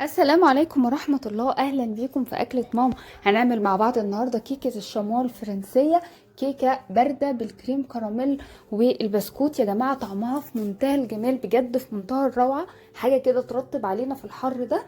السلام عليكم ورحمة الله. أهلا بيكم في أكلة ماما. هنعمل مع بعض النهاردة كيكة الشموع الفرنسية، كيكة باردة بالكريم كراميل والبسكوت. يا جماعة طعمها في منتهى الجمال بجد، في منتهى الروعة. حاجة كده ترطب علينا في الحر ده،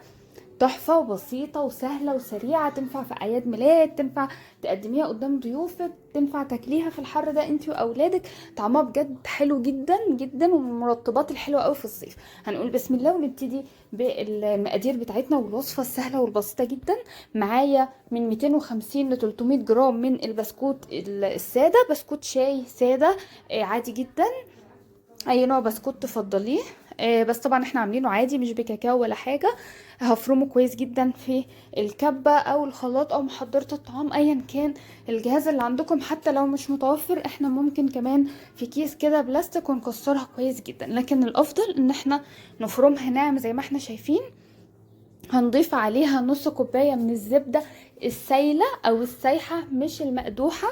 تحفة وبسيطة وسهلة وسريعة. تنفع في أعياد ميلاد، تنفع تقدميها قدام ضيوفك، تنفع تاكليها في الحر ده انتي واولادك. طعمها بجد حلو جدا جدا، ومن المرطبات الحلوة قوي في الصيف. هنقول بسم الله ونبتدي بالمقادير بتاعتنا والوصفة السهلة والبسيطة جدا. معايا من 250 ل 300 جرام من البسكوت السادة، بسكوت شاي سادة عادي جدا، اي نوع بسكوت تفضليه. بس طبعا احنا عاملينه عادي مش بكاكاو ولا حاجه. هفرمه كويس جدا في الكبه او الخلاط او محضره الطعام ايا كان الجهاز اللي عندكم. حتى لو مش متوفر احنا ممكن كمان في كيس كده بلاستيك ونكسرها كويس جدا، لكن الافضل ان احنا نفرمها ناعم زي ما احنا شايفين. هنضيف عليها نص كوباية من الزبدة السايلة او السايحة مش المقدوحة.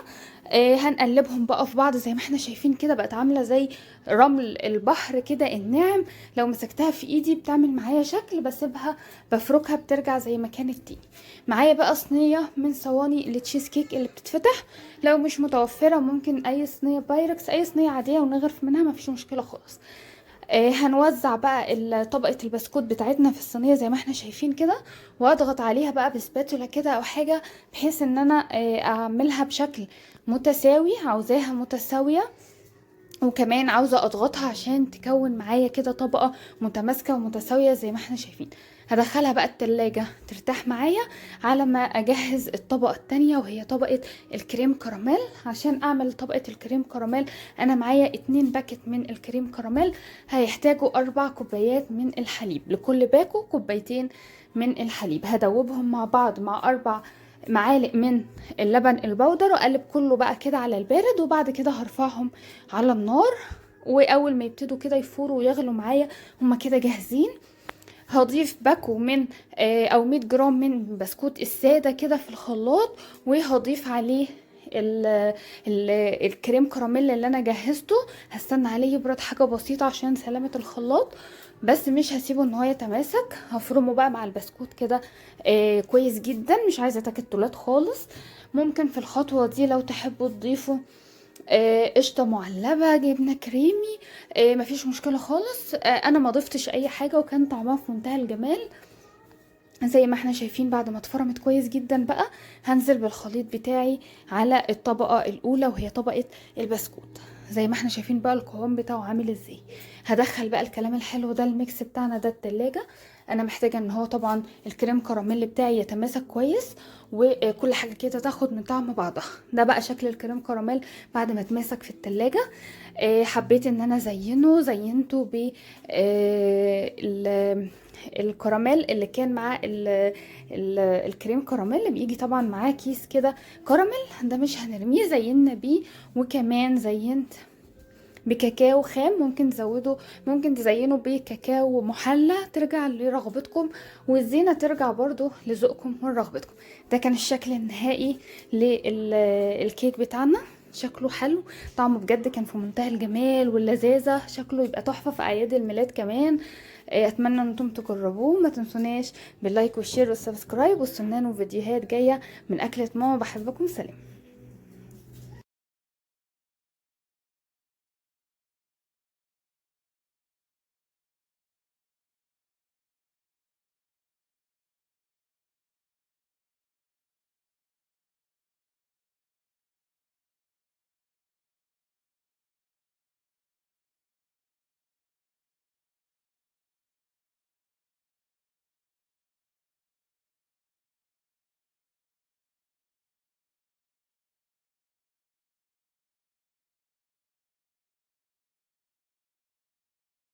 هنقلبهم بقى في بعض زي ما احنا شايفين كده، بقت عاملة زي رمل البحر كده الناعم. لو مسكتها في ايدي بتعمل معايا شكل، بسيبها بفركها بترجع زي ما كانت تيجي. معايا بقى صينية من صواني التشيز كيك اللي بتتفتح. لو مش متوفرة ممكن اي صينية بايركس، اي صينية عادية ونغرف منها مفيش مشكلة خالص. هنوزع بقى طبقة البسكوت بتاعتنا في الصينية زي ما احنا شايفين كده، واضغط عليها بقى بسباتولا كده او حاجة، بحيث ان انا اعملها بشكل متساوي. عاوزاها متساوية، وكمان عاوزة اضغطها عشان تكون معايا كده طبقة متماسكة ومتساوية زي ما احنا شايفين. هدخلها بقى التلاجة ترتاح معايا على ما اجهز الطبقة التانية، وهي طبقة الكريم كراميل. عشان اعمل طبقة الكريم كراميل انا معايا 2 باكت من الكريم كراميل، هيحتاجوا 4 كوبايات من الحليب. لكل باكو كوبايتين من الحليب. هدوبهم مع بعض مع 4 معالق من اللبن البودر، واقلب كله بقى كده على البارد. وبعد كده هرفعهم على النار، واول ما يبتدوا كده يفوروا ويغلوا معايا هما كده جاهزين. هضيف باكو من او 100 جرام من بسكوت السادة كده في الخلاط، وهضيف عليه ال ال الكريم كراميل اللي انا جهزته. هستنى عليه يبرد حاجة بسيطة عشان سلامة الخلاط، بس مش هسيبه ان هو يتماسك. هفرمه بقى مع البسكوت كده كويس جدا، مش عايزة تكتلات خالص. ممكن في الخطوة دي لو تحبوا تضيفوا قشطه معلبه، جبنه كريمي، مفيش مشكله خالص. انا ما ضفتش اي حاجه، وكان طعمها في منتهى الجمال زي ما احنا شايفين. بعد ما اتفرمت كويس جدا بقى هنزل بالخليط بتاعي على الطبقه الاولى، وهي طبقه البسكوت. زي ما احنا شايفين بقى القوام بتاعه عامل ازاي. هدخل بقى الكلام الحلو ده، الميكس بتاعنا ده التلاجة. انا محتاجه ان هو طبعا الكريم كراميل بتاعي يتماسك كويس، وكل حاجه كده تاخد من طعم بعضها. ده بقى شكل الكريم كراميل بعد ما اتماسك في التلاجة. حبيت ان انا زينته ب الكراميل اللي كان مع الكريم كراميل، اللي بيجي طبعا معاه كيس كده كراميل. ده مش هنرميه، زينا بيه. وكمان زينت بكاكاو خام، ممكن تزودوا، ممكن تزينوا بكاكاو محلى، ترجع لرغبتكم، والزينة ترجع برضو لذوقكم ورغبتكم. ده كان الشكل النهائي للكيك بتاعنا. شكله حلو، طعمه بجد كان في منتهى الجمال واللذاذة. شكله يبقى تحفة في أعياد الميلاد كمان. اتمنى ان انتم تجربوه. ما تنسوناش باللايك والشير والسبسكرايب، واستنانوا فيديوهات جاية من أكلة ماما. بحبكم، سلام.